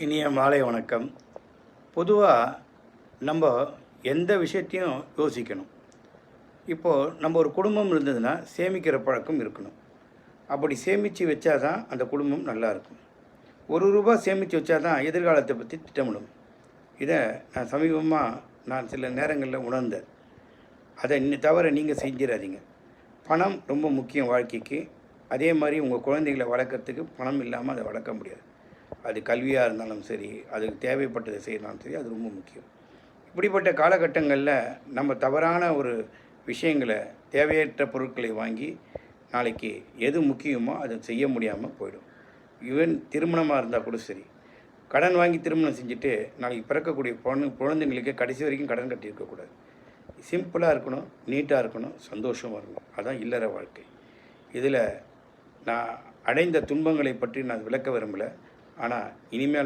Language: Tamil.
இனிய மாலை வணக்கம். பொதுவாக நம்ம எந்த விஷயத்தையும் யோசிக்கணும். இப்போது நம்ம ஒரு குடும்பம் இருந்ததுன்னா சேமிக்கிற பழக்கம் இருக்கணும். அப்படி சேமித்து வச்சா தான் அந்த குடும்பம் நல்லாயிருக்கும். ரூ. 1 சேமித்து வச்சா தான் எதிர்காலத்தை பற்றி திட்டமிடும். இதை நான் சமீபமாக சில நேரங்களில் உணர்ந்தேன். அதை தவிர நீங்கள் செஞ்சிடாதீங்க. பணம் ரொம்ப முக்கியம் வாழ்க்கைக்கு. அதே மாதிரி உங்கள் குழந்தைகளை வளர்க்குறதுக்கு பணம் இல்லாமல் அதை வளர்க்க முடியாது. அது கல்வியாக இருந்தாலும் சரி, அதுக்கு தேவைப்பட்டதை செய்யணும் சரி, அது ரொம்ப முக்கியம். இப்படிப்பட்ட காலகட்டங்களில் நம்ம தவறான ஒரு விஷயங்களை, தேவையற்ற பொருட்களை வாங்கி நாளைக்கு எது முக்கியமோ அதை செய்ய முடியாமல் போயிடும். ஈவன் திருமணமாக இருந்தால் கூட சரி, கடன் வாங்கி திருமணம் செஞ்சுட்டு நாளைக்கு பிறக்கக்கூடிய குழந்தைங்களுக்கு கடைசி வரைக்கும் கடன் கட்டியிருக்கக்கூடாது. சிம்பிளாக இருக்கணும், நீட்டாக இருக்கணும், சந்தோஷமாக இருக்கணும். அதுதான் இல்லற வாழ்க்கை. இதில் நான் அடைந்த துன்பங்களை பற்றி நான் விளக்க விரும்பலை. ஆனால் இனிமேல்